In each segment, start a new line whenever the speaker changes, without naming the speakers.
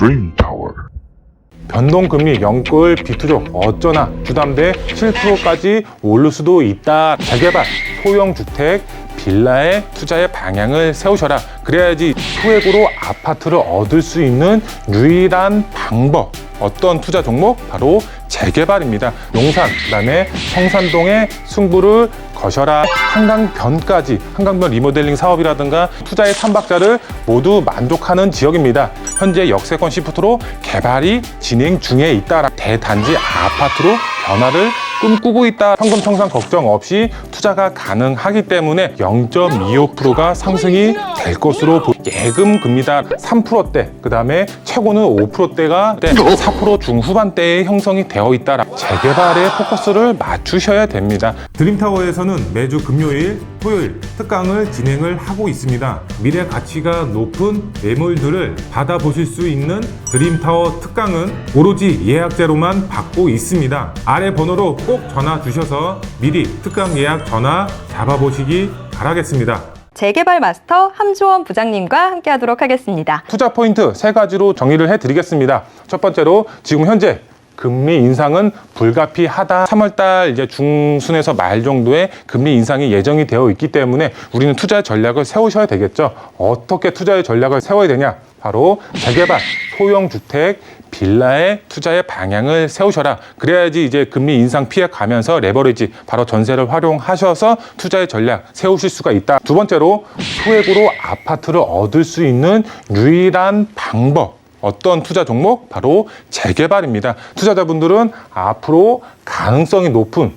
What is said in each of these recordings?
드림타워.
변동금리 영끌 비투족 어쩌나 주담대 7%까지 오를 수도 있다. 재개발, 소형주택, 빌라에 투자의 방향을 세우셔라. 그래야지 소액으로 아파트를 얻을 수 있는 유일한 방법. 어떤 투자 종목? 바로 재개발입니다. 용산, 그다음에 성산동의 승부를 거셔라. 한강변까지 한강변 리모델링 사업이라든가 투자의 삼박자를 모두 만족하는 지역입니다. 현재 역세권 시프트로 개발이 진행 중에 있다. 대단지 아파트로 변화를 꿈꾸고 있다. 현금 청산 걱정 없이 투자가 가능하기 때문에 0.25%가 상승이 될 것으로 예금 금리다 3%대, 그 다음에 최고는 5%대가 4% 중후반대에 형성이 되어 있다. 재개발에 포커스를 맞추셔야 됩니다. 드림타워에서는 매주 금요일, 토요일 특강을 진행을 하고 있습니다. 미래 가치가 높은 매물들을 받아보실 수 있는 드림타워 특강은 오로지 예약제로만 받고 있습니다. 아래 번호로 꼭 전화 주셔서 미리 특강 예약 전화 잡아보시기 바라겠습니다.
재개발 마스터 함주원 부장님과 함께 하도록 하겠습니다.
투자 포인트 3가지로 정리를 해드리겠습니다. 첫 번째로 지금 현재 금리 인상은 불가피하다. 3월달 이제 중순에서 말 정도에 금리 인상이 예정이 되어 있기 때문에 우리는 투자 전략을 세우셔야 되겠죠. 어떻게 투자의 전략을 세워야 되냐? 바로 재개발, 소형주택, 빌라의 투자의 방향을 세우셔라. 그래야지 이제 금리 인상 피해 가면서 레버리지, 바로 전세를 활용하셔서 투자의 전략 세우실 수가 있다. 두 번째로 소액으로 아파트를 얻을 수 있는 유일한 방법. 어떤 투자 종목? 바로 재개발입니다. 투자자분들은 앞으로 가능성이 높은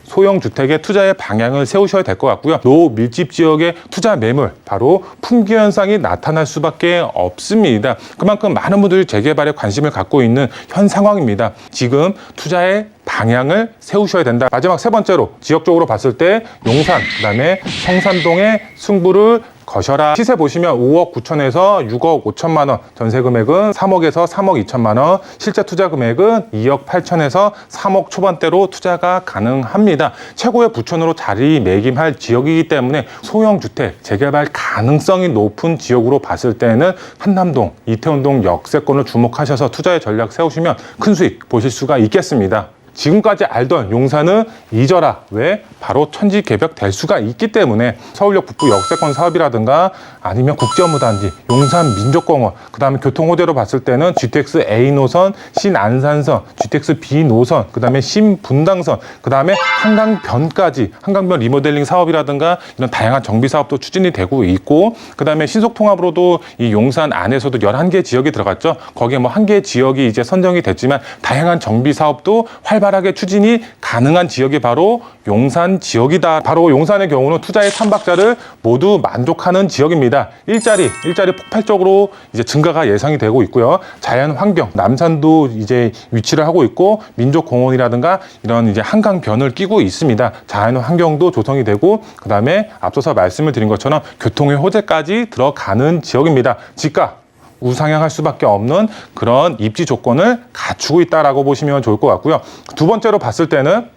소형주택의 투자의 방향을 세우셔야 될 것 같고요. 노밀집 지역의 투자 매물, 바로 품귀 현상이 나타날 수밖에 없습니다. 그만큼 많은 분들이 재개발에 관심을 갖고 있는 현 상황입니다. 지금 투자의 방향을 세우셔야 된다. 마지막 세 번째로 지역적으로 봤을 때 용산, 그다음에 성산동의 승부를 거셔라. 시세 보시면 5억 9천에서 6억 5천만 원, 전세 금액은 3억에서 3억 2천만 원, 실제 투자 금액은 2억 8천에서 3억 초반대로 투자가 가능합니다. 최고의 부천으로 자리매김할 지역이기 때문에 소형주택 재개발 가능성이 높은 지역으로 봤을 때는 한남동, 이태원동 역세권을 주목하셔서 투자의 전략 세우시면 큰 수익 보실 수가 있겠습니다. 지금까지 알던 용산은 잊어라. 왜? 바로 천지개벽 될 수가 있기 때문에 서울역 북부 역세권 사업이라든가 아니면 국제업무단지, 용산 민족공원, 그 다음에 교통호재로 봤을 때는 GTX A 노선, 신안산선, GTX B 노선, 그 다음에 신분당선, 그 다음에 한강변까지 한강변 리모델링 사업이라든가 이런 다양한 정비 사업도 추진이 되고 있고, 그 다음에 신속통합으로도 이 용산 안에서도 11개 지역이 들어갔죠. 거기에 뭐 1개 지역이 이제 선정이 됐지만 다양한 정비 사업도 활발하게 추진이 가능한 지역이 바로 용산 지역이다. 바로 용산의 경우는 투자의 삼박자를 모두 만족하는 지역입니다. 일자리 폭발적으로 이제 증가가 예상이 되고 있고요. 자연 환경, 남산도 이제 위치를 하고 있고 민족공원이라든가 이런 이제 한강변을 끼고 있습니다. 자연 환경도 조성이 되고, 그 다음에 앞서서 말씀을 드린 것처럼 교통의 호재까지 들어가는 지역입니다. 지가 우상향할 수밖에 없는 그런 입지 조건을 갖추고 있다라고 보시면 좋을 것 같고요. 두 번째로 봤을 때는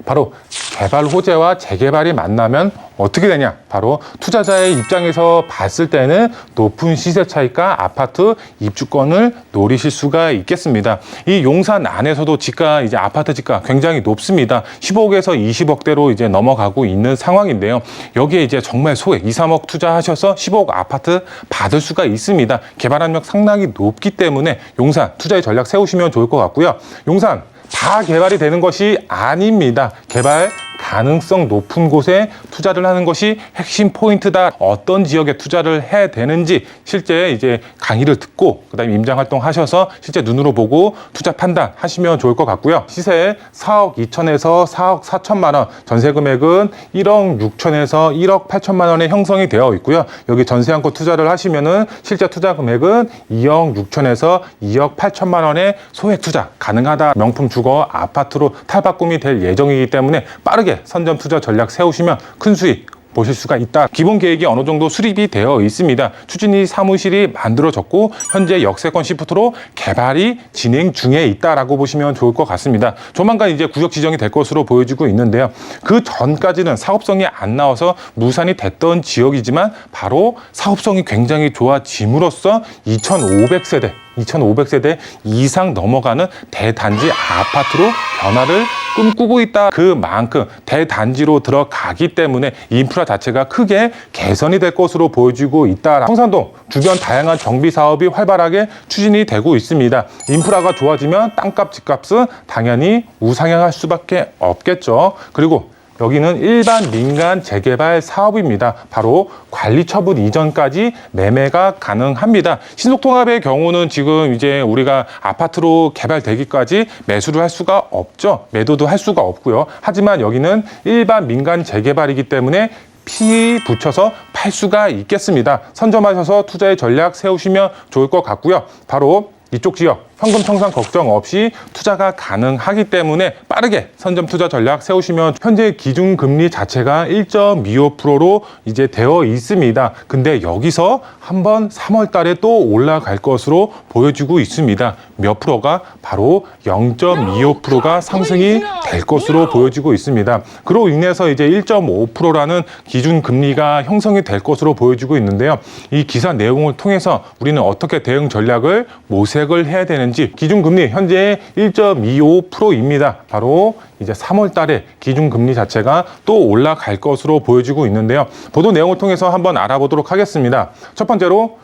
바로 개발 호재와 재개발이 만나면 어떻게 되냐? 바로 투자자의 입장에서 봤을 때는 높은 시세 차익과 아파트 입주권을 노리실 수가 있겠습니다. 이 용산 안에서도 지가 이제 아파트 지가 굉장히 높습니다. 15억에서 20억대로 이제 넘어가고 있는 상황인데요. 여기에 이제 정말 소액 2, 3억 투자하셔서 15억 아파트 받을 수가 있습니다. 개발 압력 상당히 높기 때문에 용산 투자의 전략 세우시면 좋을 것 같고요. 용산 다 개발이 되는 것이 아닙니다. 개발 가능성 높은 곳에 투자를 하는 것이 핵심 포인트다. 어떤 지역에 투자를 해야 되는지 실제 이제 강의를 듣고 그다음에 임장 활동 하셔서 실제 눈으로 보고 투자 판단하시면 좋을 것 같고요. 시세 4억 2천에서 4억 4천만 원, 전세 금액은 1억 6천에서 1억 8천만 원에 형성이 되어 있고요. 여기 전세 안고 투자를 하시면은 실제 투자 금액은 2억 6천에서 2억 8천만 원의 소액 투자 가능하다. 명품 주거 아파트로 탈바꿈이 될 예정이기 때문에 빠르게 선점 투자 전략 세우시면 큰 수익 보실 수가 있다. 기본 계획이 어느 정도 수립이 되어 있습니다. 추진위 사무실이 만들어졌고 현재 역세권 시프트로 개발이 진행 중에 있다라고 보시면 좋을 것 같습니다. 조만간 이제 구역 지정이 될 것으로 보여지고 있는데요. 그 전까지는 사업성이 안 나와서 무산이 됐던 지역이지만 바로 사업성이 굉장히 좋아짐으로써 2,500세대 이상 넘어가는 대단지 아파트로 변화를 꿈꾸고 있다. 그만큼 대단지로 들어가기 때문에 인프라 자체가 크게 개선이 될 것으로 보여지고 있다. 청산동 주변 다양한 정비 사업이 활발하게 추진이 되고 있습니다. 인프라가 좋아지면 땅값, 집값은 당연히 우상향할 수밖에 없겠죠. 그리고 여기는 일반 민간 재개발 사업입니다. 바로 관리 처분 이전까지 매매가 가능합니다. 신속통합의 경우는 지금 이제 우리가 아파트로 개발되기까지 매수를 할 수가 없죠. 매도도 할 수가 없고요. 하지만 여기는 일반 민간 재개발이기 때문에 피 붙여서 팔 수가 있겠습니다. 선점하셔서 투자의 전략 세우시면 좋을 것 같고요. 바로 이쪽 지역 현금 청산 걱정 없이 투자가 가능하기 때문에 빠르게 선점 투자 전략 세우시면 현재 기준 금리 자체가 1.25%로 이제 되어 있습니다. 근데 여기서 한번 3월 달에 또 올라갈 것으로 보여지고 있습니다. 몇 프로가 바로 0.25%가 상승이 될 것으로 보여지고 있습니다. 그로 인해서 이제 1.5%라는 기준 금리가 형성이 될 것으로 보여지고 있는데요. 이 기사 내용을 통해서 우리는 어떻게 대응 전략을 모색을 해야 되는지 기준금리 현재 1.25%입니다. 바로 이제 3월 달에 기준금리 자체가 또 올라갈 것으로 보여지고 있는데요. 보도 내용을 통해서 한번 알아보도록 하겠습니다. 첫 번째로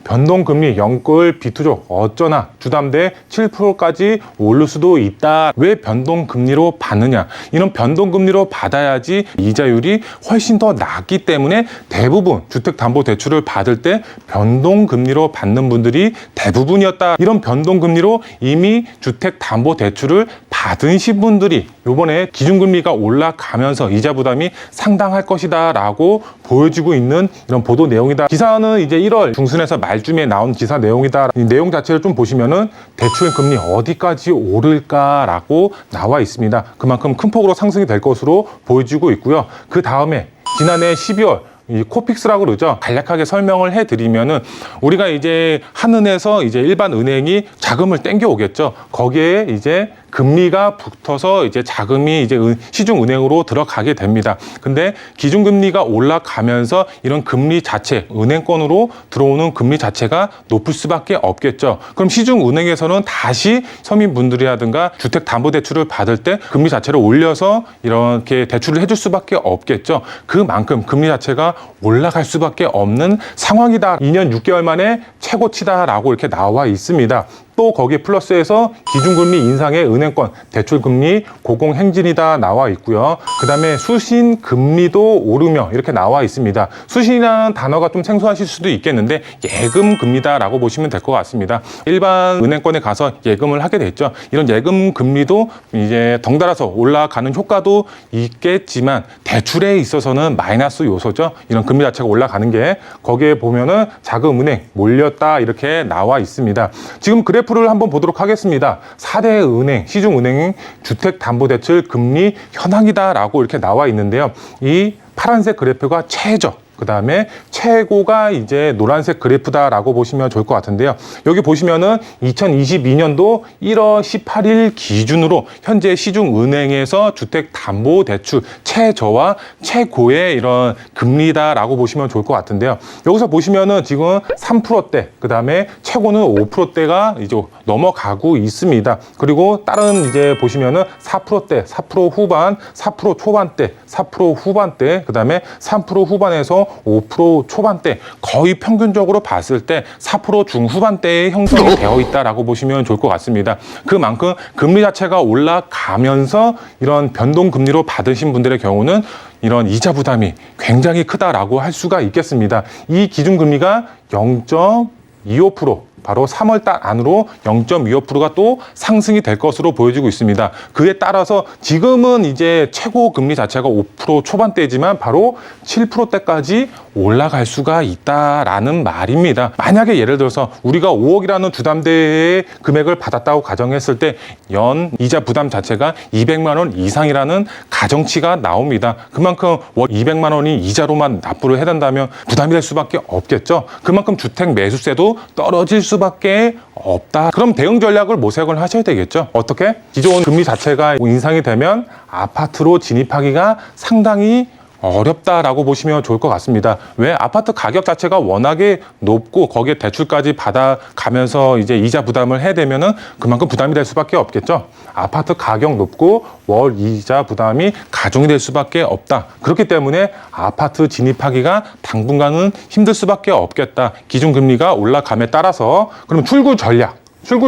변동금리 영끌 비투족 어쩌나 주담대 7%까지 오를 수도 있다. 왜 변동금리로 받느냐? 이런 변동금리로 받아야지 이자율이 훨씬 더 낮기 때문에 대부분 주택담보대출을 받을 때 변동금리로 받는 분들이 대부분이었다. 이런 변동금리로 이미 주택담보대출을 받으신 분들이 이번에 기준금리가 올라가면서 이자 부담이 상당할 것이다 라고 보여지고 있는 이런 보도 내용이다. 기사는 이제 1월 중순에서 말쯤에 나온 기사 내용이다. 이 내용 자체를 좀 보시면은 대출 금리 어디까지 오를까라고 나와 있습니다. 그만큼 큰 폭으로 상승이 될 것으로 보여지고 있고요. 그 다음에 지난해 12월 이 코픽스라고 그러죠. 간략하게 설명을 해드리면은 우리가 이제 한은에서 이제 일반 은행이 자금을 땡겨 오겠죠. 거기에 이제 금리가 붙어서 이제 자금이 이제 시중은행으로 들어가게 됩니다. 근데 기준금리가 올라가면서 이런 금리 자체, 은행권으로 들어오는 금리 자체가 높을 수밖에 없겠죠. 그럼 시중은행에서는 다시 서민분들이라든가 주택담보대출을 받을 때 금리 자체를 올려서 이렇게 대출을 해줄 수밖에 없겠죠. 그만큼 금리 자체가 올라갈 수밖에 없는 상황이다. 2년 6개월 만에 최고치다라고 이렇게 나와 있습니다. 또 거기에 플러스해서 기준금리 인상의 은행권, 대출금리 고공행진이다 나와 있고요. 그 다음에 수신금리도 오르며 이렇게 나와 있습니다. 수신이라는 단어가 좀 생소하실 수도 있겠는데 예금금리다라고 보시면 될 것 같습니다. 일반 은행권에 가서 예금을 하게 됐죠. 이런 예금금리도 이제 덩달아서 올라가는 효과도 있겠지만 대출에 있어서는 마이너스 요소죠. 이런 금리 자체가 올라가는 게 거기에 보면은 자금은행 몰렸다 이렇게 나와 있습니다. 지금 그래프를 한번 보도록 하겠습니다. 4대 은행, 시중은행 주택담보대출 금리 현황이다라고 이렇게 나와 있는데요. 이 파란색 그래프가 최저, 그 다음에 최고가 이제 노란색 그래프다라고 보시면 좋을 것 같은데요. 여기 보시면은 2022년도 1월 18일 기준으로 현재 시중은행에서 주택담보대출 최저와 최고의 이런 금리다라고 보시면 좋을 것 같은데요. 여기서 보시면은 지금 3%대, 그 다음에 최고는 5%대가 이제 넘어가고 있습니다. 그리고 다른 이제 보시면은 4%대, 4% 후반, 4% 초반대, 4% 후반대, 그 다음에 3% 후반에서 5% 초반대, 거의 평균적으로 봤을 때 4% 중후반대에 형성이 되어 있다라고 보시면 좋을 것 같습니다. 그만큼 금리 자체가 올라가면서 이런 변동금리로 받으신 분들의 경우는 이런 이자 부담이 굉장히 크다라고 할 수가 있겠습니다. 이 기준금리가 0.25%, 바로 3월 달 안으로 0.25%가 또 상승이 될 것으로 보여지고 있습니다. 그에 따라서 지금은 이제 최고 금리 자체가 5% 초반대지만 바로 7%대까지 올라갈 수가 있다라는 말입니다. 만약에 예를 들어서 우리가 5억이라는 주담대의 금액을 받았다고 가정했을 때 연 이자 부담 자체가 200만 원 이상이라는 가정치가 나옵니다. 그만큼 월 200만 원이 이자로만 납부를 해야 된다면 부담이 될 수밖에 없겠죠. 그만큼 주택 매수세도 떨어질 수밖에 없다. 그럼 대응 전략을 모색을 하셔야 되겠죠. 어떻게? 기존 금리 자체가 인상이 되면 아파트로 진입하기가 상당히 어렵다라고 보시면 좋을 것 같습니다. 왜? 아파트 가격 자체가 워낙에 높고 거기에 대출까지 받아가면서 이제 이자 부담을 해야 되면은 그만큼 부담이 될 수밖에 없겠죠. 아파트 가격 높고 월 이자 부담이 가중이 될 수밖에 없다. 그렇기 때문에 아파트 진입하기가 당분간은 힘들 수밖에 없겠다. 기준금리가 올라감에 따라서 그럼 출구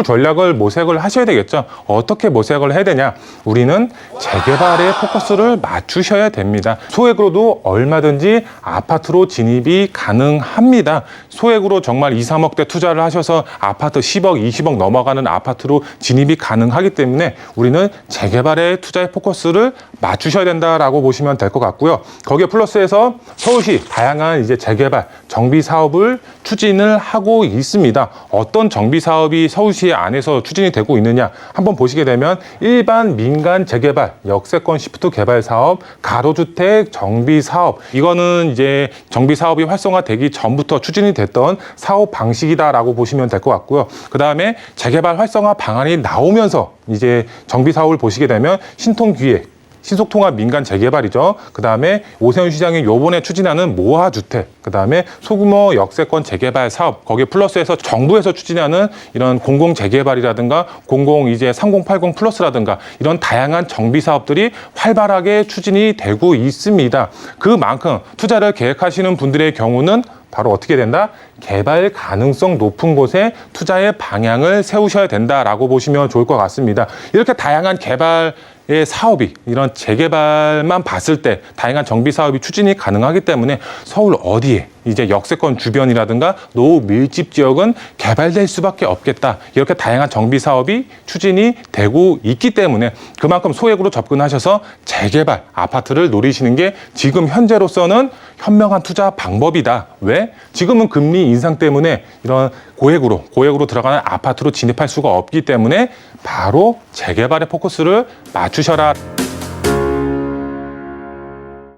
전략을 모색을 하셔야 되겠죠. 어떻게 모색을 해야 되냐? 우리는 재개발에 포커스를 맞추셔야 됩니다. 소액으로도 얼마든지 아파트로 진입이 가능합니다. 소액으로 정말 2, 3억대 투자를 하셔서 아파트 10억, 20억 넘어가는 아파트로 진입이 가능하기 때문에 우리는 재개발에 투자의 포커스를 맞추셔야 된다라고 보시면 될 것 같고요. 거기에 플러스해서 서울시 다양한 이제 재개발, 정비 사업을 추진을 하고 있습니다. 어떤 정비 사업이 서울시 안에서 추진이 되고 있느냐 한번 보시게 되면 일반 민간 재개발, 역세권 시프트 개발 사업, 가로주택 정비 사업, 이거는 이제 정비 사업이 활성화되기 전부터 추진이 됐던 사업 방식이다라고 보시면 될 것 같고요. 그 다음에 재개발 활성화 방안이 나오면서 이제 정비 사업을 보시게 되면 신통기획, 신속통합 민간 재개발이죠. 그 다음에 오세훈 시장이 요번에 추진하는 모아주택, 그 다음에 소규모 역세권 재개발 사업, 거기에 플러스해서 정부에서 추진하는 이런 공공 재개발이라든가 공공 이제 3080 플러스라든가 이런 다양한 정비 사업들이 활발하게 추진이 되고 있습니다. 그만큼 투자를 계획하시는 분들의 경우는 바로 어떻게 된다? 개발 가능성 높은 곳에 투자의 방향을 세우셔야 된다라고 보시면 좋을 것 같습니다. 이렇게 다양한 개발의 사업이 이런 재개발만 봤을 때 다양한 정비 사업이 추진이 가능하기 때문에 서울 어디에 이제 역세권 주변이라든가 노후 밀집 지역은 개발될 수밖에 없겠다. 이렇게 다양한 정비 사업이 추진이 되고 있기 때문에 그만큼 소액으로 접근하셔서 재개발 아파트를 노리시는 게 지금 현재로서는 현명한 투자 방법이다. 왜? 지금은 금리 인상 때문에 이런 고액으로 들어가는 아파트로 진입할 수가 없기 때문에 바로 재개발에 포커스를 맞추셔라.